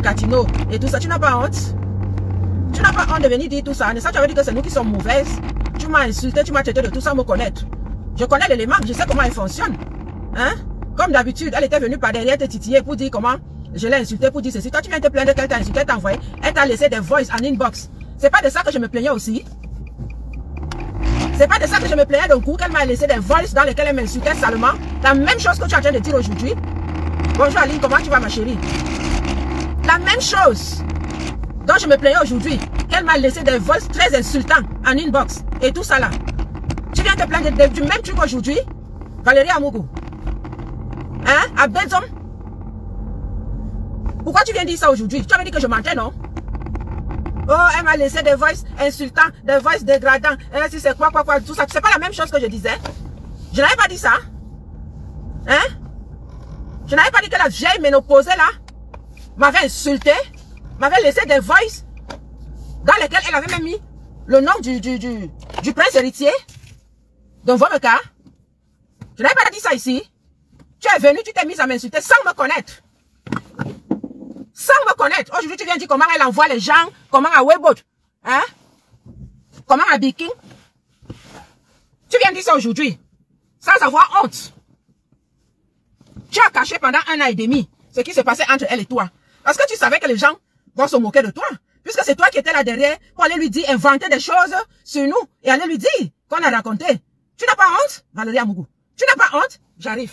Gatineau et tout ça. Tu n'as pas honte? Tu n'as pas honte de venir dire tout ça? Ça, tu avais dit que c'est nous qui sommes mauvaises. Tu m'as insulté, tu m'as traité de tout ça, me connaître. Je connais l'élément, je sais comment il fonctionne. Hein? Comme d'habitude, elle était venue par derrière te titiller pour dire comment je l'ai insulté, pour dire ceci. Toi, tu viens te plaindre qu'elle t'a insulté, elle t'a envoyé. Elle t'a laissé des voices en inbox. C'est pas de ça que je me plaignais aussi. C'est pas de ça que je me plaignais d'un coup qu'elle m'a laissé des voices dans lesquelles elle m'insultait salement. La même chose que tu es en train de dire aujourd'hui. Bonjour Aline, comment tu vas ma chérie? La même chose dont je me plaignais aujourd'hui, qu'elle m'a laissé des voices très insultants en inbox et tout ça là. Tu viens te plaindre du même truc aujourd'hui? Valérie Amougou. Hein? À Benzom? Pourquoi tu viens dire ça aujourd'hui? Tu avais dit que je mentais, non? Oh, elle m'a laissé des voices insultants, des voices dégradants. Si c'est quoi, tout ça. C'est pas la même chose que je disais. Je n'avais pas dit ça. Hein? Je n'avais pas dit que la vieille ménopausée là m'avait insulté, m'avait laissé des voices dans lesquelles elle avait même mis le nom du prince héritier. Donc, votre cas. Je n'avais pas dit ça ici. Tu es venu, tu t'es mise à m'insulter sans me connaître. Sans me connaître. Aujourd'hui, tu viens dire comment elle envoie les gens, comment à Weibot, hein? Comment à Biking. Tu viens dire ça aujourd'hui, sans avoir honte. Tu as caché pendant 1 an et demi ce qui s'est passé entre elle et toi. Parce que tu savais que les gens vont se moquer de toi. Puisque c'est toi qui étais là derrière pour aller lui dire, inventer des choses sur nous et aller lui dire qu'on a raconté. Tu n'as pas honte, Valérie Amougou? Tu n'as pas honte? J'arrive.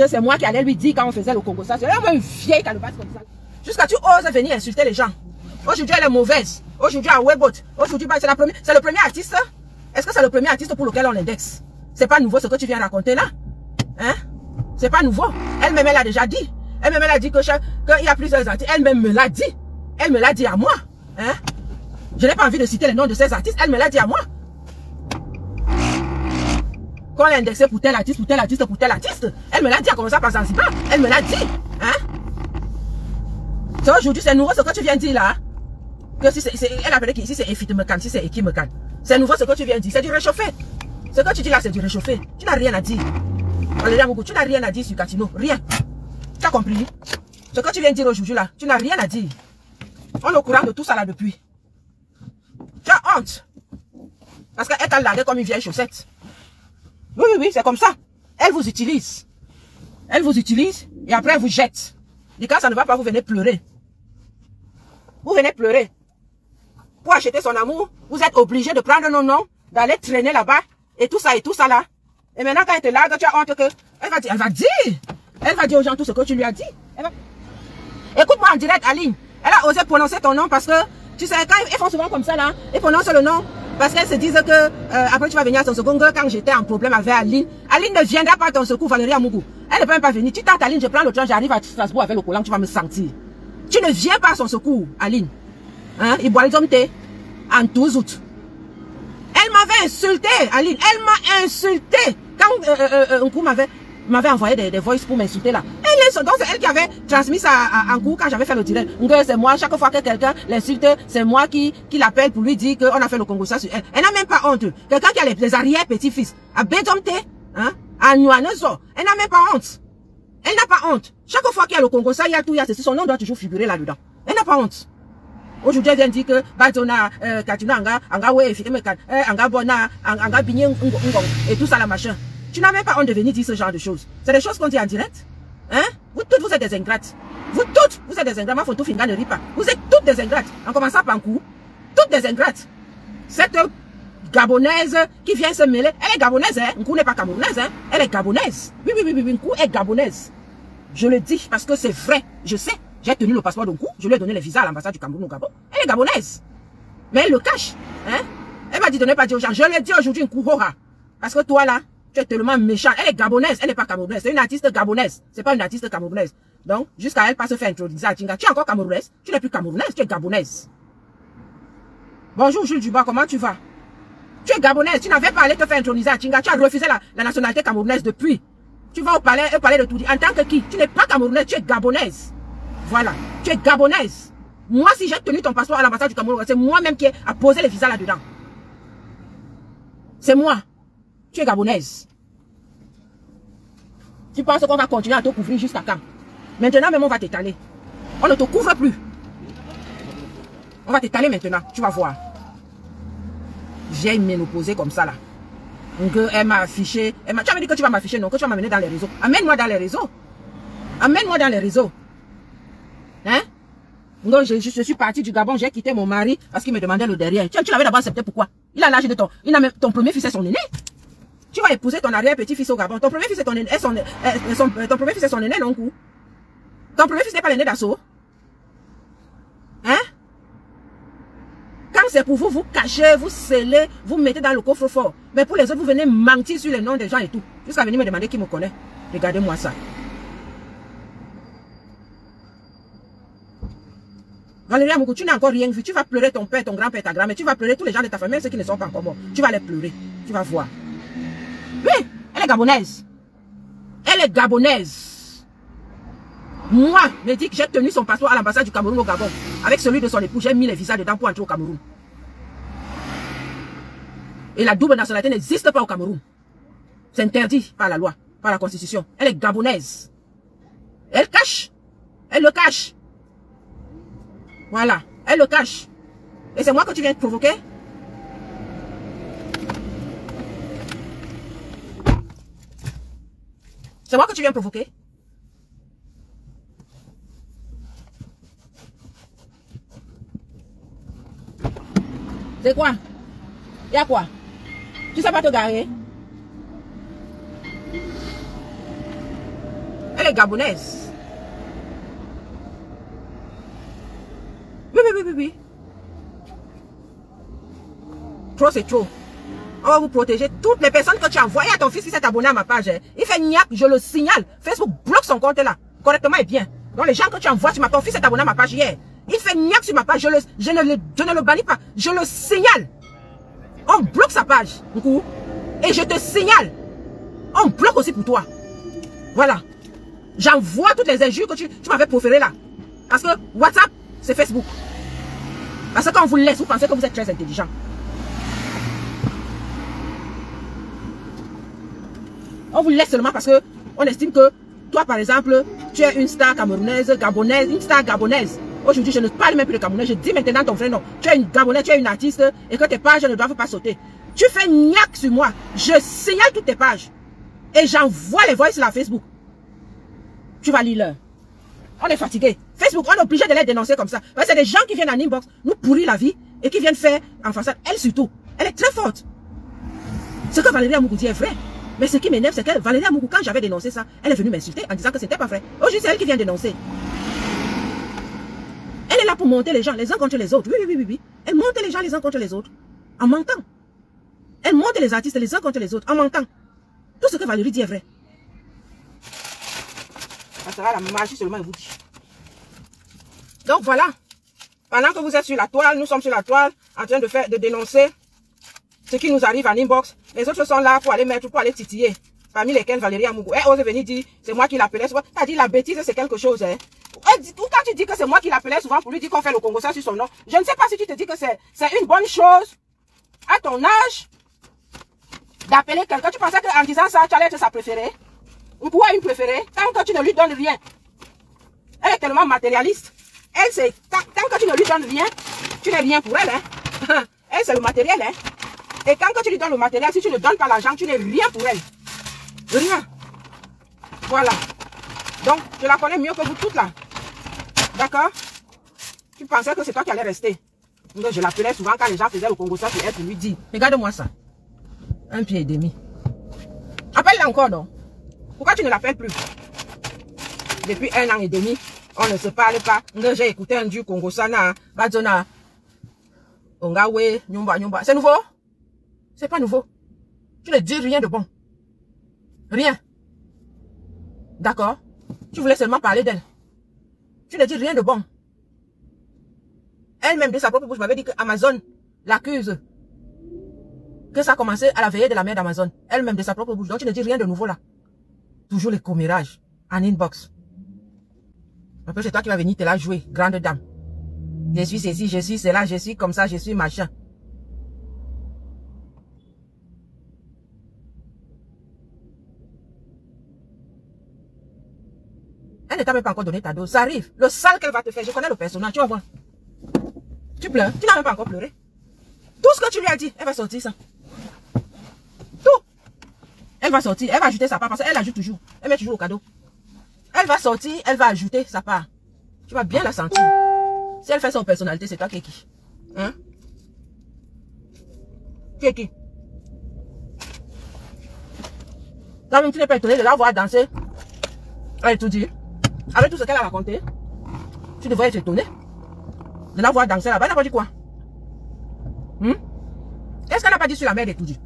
C'est moi qui allais lui dire quand on faisait le Congo. Ça, c'est vraiment une vieille calebasse comme ça. Jusqu'à tu oses venir insulter les gens. Aujourd'hui, elle est mauvaise. Aujourd'hui, à Weibot. Aujourd'hui, c'est le premier artiste. Est-ce que c'est le premier artiste pour lequel on l'indexe? C'est pas nouveau ce que tu viens raconter là? Hein? C'est pas nouveau. Elle-même, elle a déjà dit. Elle-même, elle a dit qu'il y a plusieurs artistes. Elle-même me l'a dit. Elle me l'a dit à moi. Hein? Je n'ai pas envie de citer les noms de ces artistes. Elle me l'a dit à moi. Qu'on l'a indexé pour tel artiste, pour tel artiste, pour tel artiste. Elle me l'a dit à commencer par Zanzibar. Elle me l'a dit. Hein? Aujourd'hui, c'est nouveau ce que tu viens de dire là. Que si elle appelait qu'ici c'est Efit Mekan, si c'est Eki Mekan. C'est nouveau ce que tu viens de dire. C'est du réchauffé. Ce que tu dis là, c'est du réchauffé. Tu n'as rien à dire. Valérie Amougou, tu n'as rien à dire sur Gatineau. Rien. Tu as compris? Ce que tu viens de dire aujourd'hui là, tu n'as rien à dire. On est au courant de tout ça là depuis. Tu as honte. Parce qu'elle t'a largué comme une vieille chaussette. Oui, c'est comme ça. Elle vous utilise. Elle vous utilise et après elle vous jette. Et quand ça ne va pas, vous venez pleurer. Vous venez pleurer. Pour acheter son amour, vous êtes obligé de prendre nos noms, d'aller traîner là-bas, et tout ça là. Et maintenant, quand elle te largue, tu as honte que... Elle va dire aux gens tout ce que tu lui as dit. Écoute-moi en direct, Aline. Elle a osé prononcer ton nom parce que, tu sais, quand ils font souvent comme ça là, ils prononcent le nom. Parce qu'elles se disent que après tu vas venir à ton secours. Quand j'étais en problème avec Aline, Aline ne viendra pas à ton secours, Valérie Amougou. Elle ne peut même pas venir. Tu tentes Aline, je prends le train, j'arrive à Strasbourg avec le collant, tu vas me sentir. Tu ne viens pas à son secours, Aline. Hein? Il boit les hommes en 12 août. Elle m'avait insulté, Aline. Elle m'a insulté. Quand un coup m'avait envoyé des voices pour m'insulter là. Donc c'est elle qui avait transmis ça en cours quand j'avais fait le direct. C'est moi, chaque fois que quelqu'un l'insulte, c'est moi qui l'appelle pour lui dire qu'on a fait le Congo ça sur elle. Elle n'a même pas honte. Quelqu'un qui a les arrière-petits-fils, à Bédomte, hein, à Nuanezo, elle n'a même pas honte. Elle n'a pas honte. Chaque fois qu'il y a le Congo ça, il y a tout, il y a ceci, son nom doit toujours figurer là-dedans. Elle n'a pas honte. Aujourd'hui, elle vient dire que Badona, Katina, Anga, ouais, Anga, Bona, Anga, Bigné, et tout ça, la machin. Tu n'as même pas honte de venir dire ce genre de choses. C'est des choses qu'on dit en direct. Hein? Vous toutes, vous êtes des ingrates. Vous toutes, vous êtes des ingrates. Ma photo finga ne rit pas. Vous êtes toutes des ingrates. En commençant par Nkou. Toutes des ingrates. Cette Gabonaise qui vient se mêler. Elle est gabonaise, hein? Nkou n'est pas camerounaise, hein? Elle est gabonaise. Oui, Nkou est gabonaise. Je le dis parce que c'est vrai. Je sais. J'ai tenu le passeport de Nkou. Je lui ai donné les visas à l'ambassade du Cameroun au Gabon. Elle est gabonaise. Mais elle le cache. Hein? Elle m'a dit de ne pas dire aux gens. Je le dis aujourd'hui, Nkou Hora. Parce que toi là, tu es tellement méchant. Elle est gabonaise, elle n'est pas camerounaise. C'est une artiste gabonaise. C'est pas une artiste camerounaise. Donc, jusqu'à elle pas se faire introduire à Tinga. Tu es encore camerounaise. Tu n'es plus camerounaise, tu es gabonaise. Bonjour Jules Dubois, comment tu vas? Tu es gabonaise. Tu n'avais pas allé te faire introniser à Tinga. Tu as refusé la nationalité camerounaise depuis. Tu vas au palais de tout dire. En tant que qui? Tu n'es pas camerounaise, tu es gabonaise. Voilà. Tu es gabonaise. Moi, si j'ai tenu ton passeport à l'ambassade du Cameroun, c'est moi-même qui ai posé les visas là-dedans. C'est moi. Tu es gabonaise. Tu penses qu'on va continuer à te couvrir jusqu'à quand? Maintenant même on va t'étaler. On ne te couvre plus. On va t'étaler maintenant, tu vas voir. J'ai ménopausé comme ça là. Elle m'a affiché. Tu avais dit que tu vas m'afficher, non? Que tu vas m'amener dans les réseaux. Amène-moi dans les réseaux. Amène-moi dans les réseaux. Hein? Donc je suis partie du Gabon, j'ai quitté mon mari parce qu'il me demandait le derrière. Tu l'avais d'abord accepté, pourquoi? Il a l'âge de ton premier fils est son aîné. Tu vas épouser ton arrière-petit-fils au Gabon. Ton premier fils est ton aîné, ton premier fils est son aîné, non? Ton premier fils n'est pas l'aîné d'assaut. Hein? Quand c'est pour vous, vous cachez, vous scellez, vous mettez dans le coffre-fort. Mais pour les autres, vous venez mentir sur les noms des gens et tout. Jusqu'à venir me demander qui me connaît. Regardez-moi ça. Valérie Amougou, tu n'as encore rien vu. Tu vas pleurer ton père, ton grand-père, ta grand-mère. Tu vas pleurer tous les gens de ta famille, même ceux qui ne sont pas encore morts. Tu vas les pleurer. Tu vas voir. Oui, elle est gabonaise. Elle est gabonaise. Moi, me dit que j'ai tenu son passeport à l'ambassade du Cameroun au Gabon. Avec celui de son époux, j'ai mis les visas dedans pour entrer au Cameroun. Et la double nationalité n'existe pas au Cameroun. C'est interdit par la loi, par la constitution. Elle est gabonaise. Elle cache. Elle le cache. Voilà, elle le cache. Et c'est moi que tu viens de provoquer? C'est moi que tu viens de provoquer? C'est quoi? Il y a quoi? Tu sais pas te garer? Elle est gabonaise. Oui. Trop, c'est trop. On va vous protéger. Toutes les personnes que tu as envoyées à ton fils qui s'est abonné à ma page, il fait niaque, je le signale. Facebook bloque son compte là, correctement et bien. Donc les gens que tu envoies, ton fils s'est abonné à ma page hier. Il fait niaque sur ma page, je ne le bannis pas, je le signale. On bloque sa page, et je te signale. On bloque aussi pour toi. Voilà. J'envoie toutes les injures que tu m'avais proférées là. Parce que WhatsApp, c'est Facebook. Parce que quand on vous laisse, vous pensez que vous êtes très intelligent. On vous laisse seulement parce que on estime que toi, par exemple, tu es une star camerounaise, gabonaise, une star gabonaise. Aujourd'hui, je ne parle même plus de camerounais. Je dis maintenant ton vrai nom. Tu es une gabonaise, tu es une artiste et que tes pages ne doivent pas sauter. Tu fais niaque sur moi. Je signale toutes tes pages. Et j'envoie les voices sur Facebook. Tu vas lire l'heure. On est fatigué. Facebook, on est obligé de les dénoncer comme ça. Parce que c'est des gens qui viennent en inbox, nous pourrir la vie et qui viennent faire en façade. Elle surtout, elle est très forte. Ce que Valérie Amougou dit est vrai. Mais ce qui m'énerve, c'est que Valérie Amougou, quand j'avais dénoncé ça, elle est venue m'insulter en disant que c'était pas vrai. Aujourd'hui, c'est elle qui vient dénoncer. Elle est là pour monter les gens les uns contre les autres. Oui. Elle monte les gens les uns contre les autres. En mentant. Elle monte les artistes les uns contre les autres. En mentant. Tout ce que Valérie dit est vrai. Ça sera la magie seulement, je vous dis. Donc voilà. Pendant que vous êtes sur la toile, nous sommes sur la toile, en train de dénoncer ce qui nous arrive en inbox. Les autres sont là pour aller titiller. Parmi lesquels Valérie Amougou. Elle ose venir dire, c'est moi qui l'appelais souvent. T'as dit la bêtise, c'est quelque chose. Hein. Quand tu dis que c'est moi qui l'appelais souvent pour lui dire qu'on fait le Congo ça sur son nom, je ne sais pas si tu te dis que c'est une bonne chose à ton âge d'appeler quelqu'un. Tu pensais qu'en disant ça, tu allais être sa préférée. Ou quoi une préférée? Tant que tu ne lui donnes rien. Elle est tellement matérialiste. Elle, c'est tant que tu ne lui donnes rien, tu n'es rien pour elle. Hein. Elle, c'est le matériel. Hein. Et quand tu lui donnes le matériel, si tu ne donnes pas l'argent, tu n'es rien pour elle. Rien. Voilà. Donc, je la connais mieux que vous toutes là. D'accord? Tu pensais que c'est toi qui allais rester. Donc, je l'appelais souvent quand les gens faisaient le Congo ça sur elle pour lui dire, regarde-moi ça. 1 pied et demi. Appelle-la encore, non? Pourquoi tu ne l'appelles plus? Depuis 1 an et demi, on ne se parle pas. J'ai écouté un du Congo Sana, Badzona, Ongawe, Nyumba. C'est nouveau? C'est pas nouveau. Tu ne dis rien de bon. Rien. D'accord? Tu voulais seulement parler d'elle. Tu ne dis rien de bon. Elle-même de sa propre bouche m'avait dit que Amazon l'accuse. Que ça a commencé à la veillée de la mer d'Amazon. Elle-même de sa propre bouche. Donc tu ne dis rien de nouveau là. Toujours les commérages en inbox. Après c'est toi qui vas venir te la jouer, grande dame. Je suis ceci, je suis cela, je suis comme ça, je suis machin. Elle ne t'a même pas encore donné ta dose. Ça arrive. Le sale qu'elle va te faire, je connais le personnage, tu vas voir. Tu pleures. Tu n'as même pas encore pleuré. Tout ce que tu lui as dit, elle va sortir ça. Tout. Elle va sortir, elle va ajouter sa part parce qu'elle ajoute toujours. Elle met toujours au cadeau. Elle va sortir, elle va ajouter sa part. Tu vas bien la sentir. Si elle fait son personnalité, c'est toi qui est qui? Hein? Qui est qui? Toi-même, tu n'es pas étonné de la voir danser. Elle tout dit. Avec tout ce qu'elle a raconté, tu devrais être étonné de la voir danser là-bas. Elle n'a pas dit quoi? Qu'est-ce qu'elle n'a pas dit sur la mère de tout dit?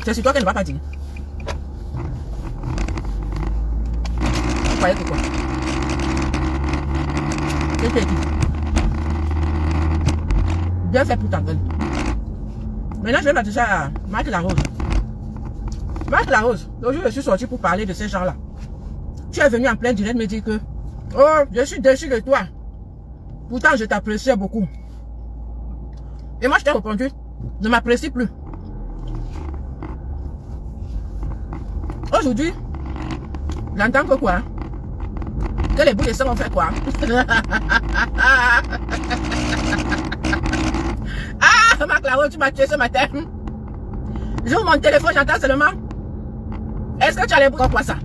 C'est sur toi qu'elle ne va pas dire. Vous croyez que quoi? C'est qui? Bien fait pour ta gueule. Maintenant, je vais m'adresser à Marc Larose. Marc Larose, aujourd'hui, je suis sorti pour parler de ces gens-là. Tu es venu en plein direct me dire que oh, je suis déçu de toi. Pourtant, je t'appréciais beaucoup. Et moi, je t'ai répondu, ne m'apprécie plus. Aujourd'hui, j'entends que quoi? Que les bouts de sang ont fait quoi? Ah, Marc Larose, tu m'as tué ce matin. J'ouvre mon téléphone, j'entends seulement. Est-ce que tu as les bouts comme quoi ça?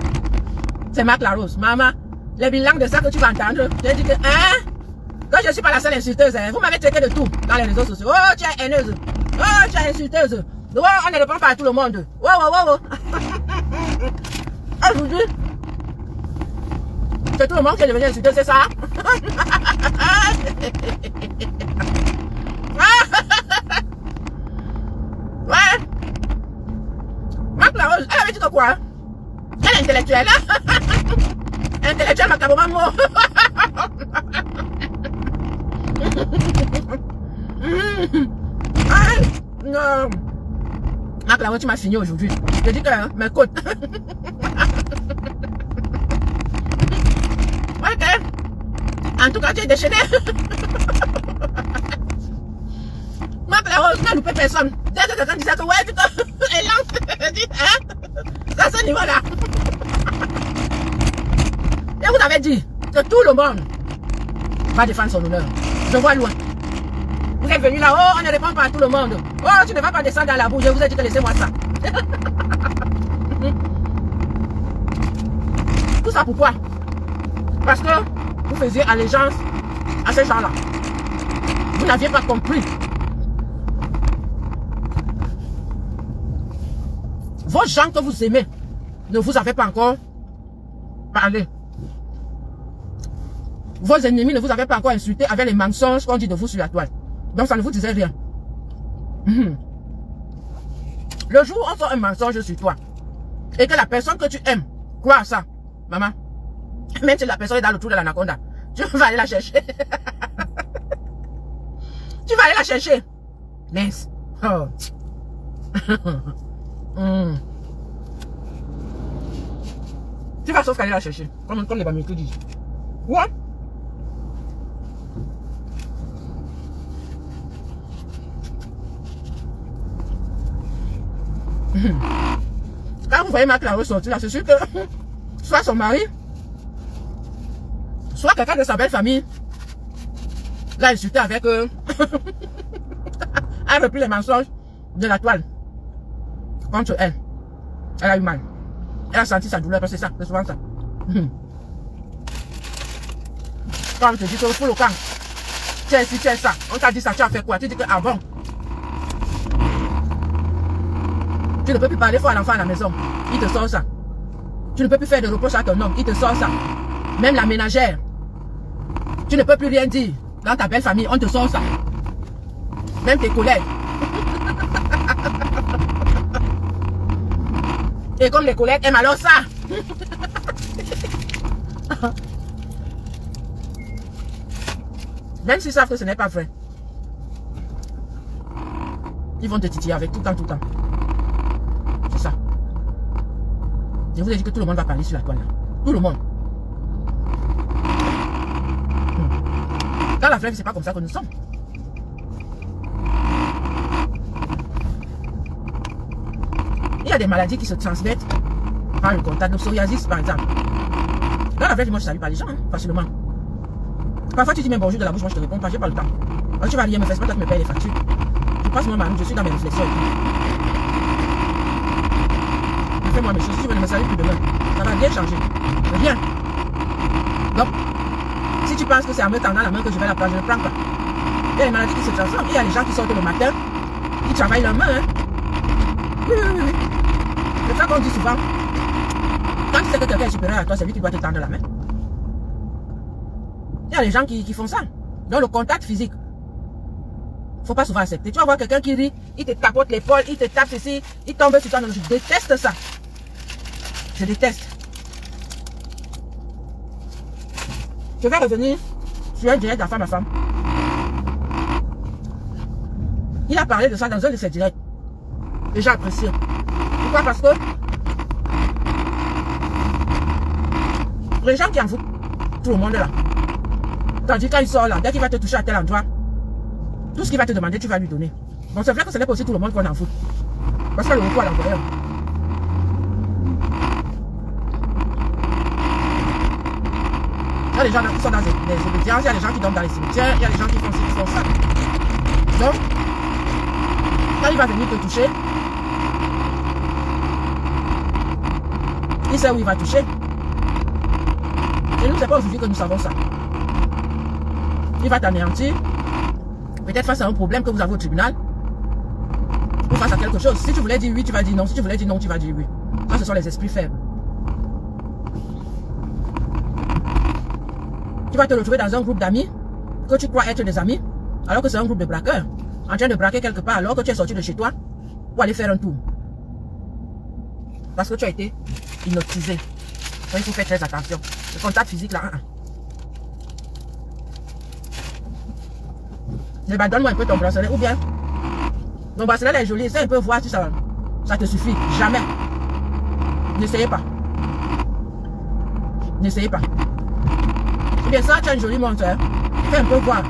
C'est Marc Larose. Maman, les bilans de ça que tu vas entendre, je dis que, hein? Quand je suis pas la seule insulteuse, hein, vous m'avez traité de tout dans les réseaux sociaux. Oh, tu es haineuse. Oh, tu es insulteuse. Oh, on ne répond pas à tout le monde. Oh, oh, oh, oh. Aujourd'hui, c'est tout le monde qui est devenu insulté, c'est ça? Ouais. Marc Larose, elle avait dit que quoi? Elle est intellectuelle. Intellectuelle, ma cabomamo. Non. Marc Larose, tu m'as fini aujourd'hui. Je dis que mes côtes. Ok. En tout cas, tu es déchaîné. Marc Larose, tu n'as loupé personne. Dès que quelqu'un disait que ouais, tu es lente. Je dis, hein? C'est à ce niveau-là. Et vous avez dit que tout le monde va défendre son honneur. Je vois loin. Vous êtes venu là, oh, on ne répond pas à tout le monde. Oh, tu ne vas pas descendre dans la boue. Je vous ai dit que laissez-moi ça. Tout ça pourquoi? Parce que vous faisiez allégeance à ces gens-là. Vous n'aviez pas compris. Vos gens que vous aimez ne vous avez pas encore parlé. Vos ennemis ne vous avaient pas encore insulté avec les mensonges qu'on dit de vous sur la toile. Donc ça ne vous disait rien. Le jour où on sort un mensonge sur toi et que la personne que tu aimes croit à ça, maman, même si la personne est dans le trou de l'anaconda, tu vas aller la chercher. Tu vas aller la chercher. Mince. Oh. Tu vas sauf qu'aller la chercher. Comme les Bamileke disent. What? Quand vous voyez Marc Larose sortir là, c'est sûr que soit son mari, soit quelqu'un de sa belle famille l'a insulté avec a repris les mensonges de la toile contre elle. Elle a eu mal. Elle a senti sa douleur parce que c'est ça, c'est souvent ça. Quand on te dit que pour le camp, tu es ici, tu es ça, on t'a dit ça, tu as fait quoi? Tu dis que ah bon. Tu ne peux plus parler fort à l'enfant à la maison. Il te sort ça. Tu ne peux plus faire de reproches à ton homme. Il te sort ça. Même la ménagère. Tu ne peux plus rien dire. Dans ta belle famille, on te sort ça. Même tes collègues. Et comme les collègues aiment alors ça. Même s'ils savent que ce n'est pas vrai. Ils vont te titiller avec tout le temps, tout le temps. C'est ça. Je vous ai dit que tout le monde va parler sur la toile là. Tout le monde. Dans la vraie vie, c'est pas comme ça que nous sommes. Il y a des maladies qui se transmettent par le contact. Le psoriasis, par exemple. Dans la vraie vie, moi, je ne salue pas les gens, hein, facilement. Parfois, tu dis même bonjour de la bouche, moi, je te réponds pas, j'ai pas le temps. Alors, tu vas rien me faire, c'est pas toi qui me paye les factures. Je passe moi, je suis dans mes réflexions et tout. Fais-moi mes choses, si tu veux ne me saluer plus demain, ça va rien changer. Rien. Donc, si tu penses que c'est en me tendant la main que je vais la prendre, je ne prends pas. Il y a des maladies qui se transforment. Il y a les gens qui sortent le matin, qui travaillent leur main. Hein. Oui. C'est ça qu'on dit souvent. Quand tu sais que quelqu'un est supérieur à toi, c'est lui qui doit te tendre la main. Il y a des gens qui font ça. Donc le contact physique, faut pas souvent accepter. Tu vas voir quelqu'un qui rit, il te tapote l'épaule, il te tape ceci, il tombe sur toi. Je déteste ça. Je déteste. Je vais revenir sur un direct de femme à femme. Il a parlé de ça dans un de ses directs. Et j'ai apprécié. Pourquoi? Parce que les gens qui en foutent, tout le monde est là. Tandis quand il sort là, dès qu'il va te toucher à tel endroit, tout ce qu'il va te demander, tu vas lui donner. Bon, c'est vrai que ce n'est pas aussi tout le monde qu'on en fout. Parce que le recours à l'employeur. Il y a des gens qui sont dans les obédiences, il y a des gens qui dorment dans les cimetières, il y a des gens qui font ci, qui font ça. Donc, quand il va venir te toucher, il sait où il va toucher. Et nous, c'est pas aujourd'hui que nous savons ça. Il va t'anéantir, peut-être face à un problème que vous avez au tribunal, ou face à quelque chose. Si tu voulais dire oui, tu vas dire non. Si tu voulais dire non, tu vas dire oui. Ça, ce sont les esprits faibles. Tu vas te retrouver dans un groupe d'amis que tu crois être des amis, alors que c'est un groupe de braqueurs, en train de braquer quelque part, alors que tu es sorti de chez toi pour aller faire un tour. Parce que tu as été hypnotisé. Donc, il faut faire très attention. Le contact physique, là, bah, donne-moi un peu ton bracelet, ou bien ton bracelet est joli, essaie un peu voir si ça te suffit. Jamais. N'essayez pas. N'essayez pas. Ou bien ça, tu as une jolie montre, hein. Fais un peu voir.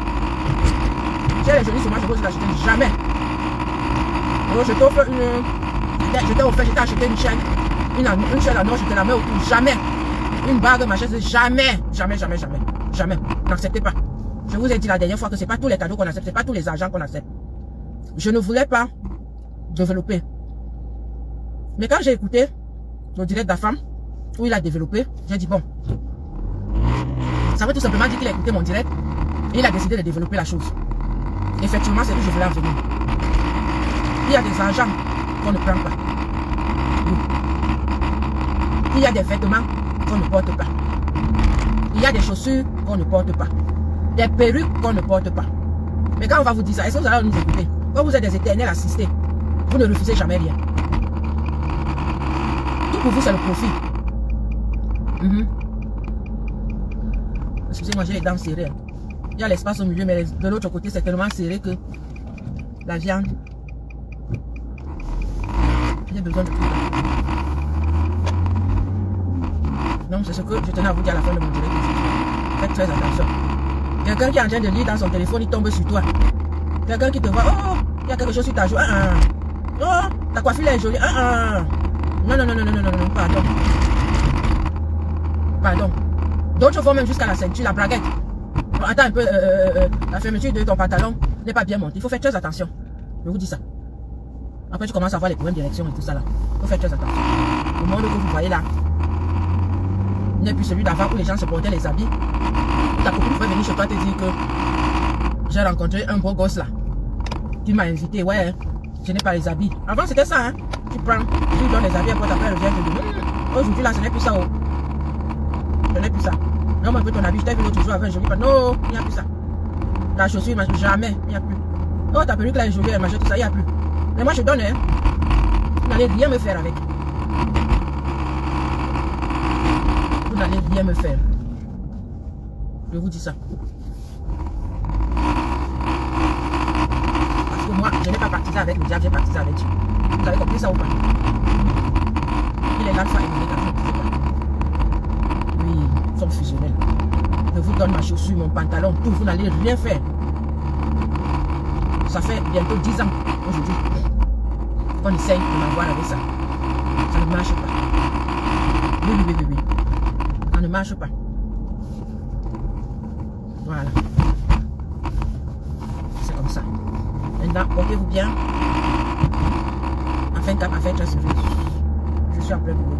Si elle est jolie, c'est moi, je peux l'acheter. Jamais. Donc, je t'offre une... Je t'ai offert, je t'ai acheté une chaîne. Une chaîne en or, je te la mets autour. Jamais. Une bague, machin, jamais. Jamais. N'acceptez pas. Je vous ai dit la dernière fois que ce n'est pas tous les cadeaux qu'on accepte, ce n'est pas tous les argents qu'on accepte. Je ne voulais pas développer. Mais quand j'ai écouté le direct de la femme, où il a développé, j'ai dit bon. Ça veut tout simplement dire qu'il a écouté mon direct et il a décidé de développer la chose. Effectivement, c'est où je voulais en venir. Il y a des argents qu'on ne prend pas. Il y a des vêtements qu'on ne porte pas. Il y a des chaussures qu'on ne porte pas. Des perruques qu'on ne porte pas. Mais quand on va vous dire ça, est-ce que vous allez nous écouter? Quand vous êtes des éternels assistés, vous ne refusez jamais rien. Tout pour vous, c'est le profit. Excusez-moi, j'ai les dents serrées. Il y a l'espace au milieu, mais de l'autre côté, c'est tellement serré que la viande... J'ai besoin de tout. Donc, c'est ce que je tenais à vous dire à la fin de mon direct. Faites très attention. Quelqu'un qui est en train de lire dans son téléphone, il tombe sur toi. Quelqu'un qui te voit, oh, il y a quelque chose sur ta joue. Oh, ta coiffure est jolie. Non, pardon. D'autres vont même jusqu'à la ceinture, la braguette. Attends un peu, la fermeture de ton pantalon n'est pas bien montée. Il faut faire très attention. Je vous dis ça. Après, tu commences à voir les problèmes d'érection et tout ça là. Il faut faire très attention. Le monde que vous voyez là n'est plus celui d'avant où les gens se portaient les habits. Ta copine pouvait venir chez toi te dire que j'ai rencontré un beau gosse là qui m'a invité. Ouais, je n'ai pas les habits. Avant c'était ça, hein. Tu prends, tu lui donnes les habits, après elle revient te dire aujourd'hui là ce n'est plus ça. Ce n'est plus ça. Non, un peu ton habit, je t'ai vu l'autre jour avec un joli pas. Non, il n'y a plus ça. La chaussure, jamais, il n'y a plus. Oh, ta perruque là est jolie, elle machin, tout ça, il n'y a plus. Mais moi je donne, hein. Vous n'allez rien me faire avec. Vous n'allez rien me faire. Je vous dis ça. Parce que moi, je n'ai pas partisé avec le diable, j'ai partisé avec Dieu. Vous avez compris ça ou pas? Il est l'alpha et l'oméga. Oui, nous sommes fusionnels. Je vous donne ma chaussure, mon pantalon, tout, vous n'allez rien faire. Ça fait bientôt 10 ans aujourd'hui qu'on essaye de m'avoir avec ça. ne marche pas. Oui. Ça ne marche pas. Voilà. C'est comme ça. Maintenant, portez-vous bien. Afin de faire très sérieux. Je suis en plein boulot.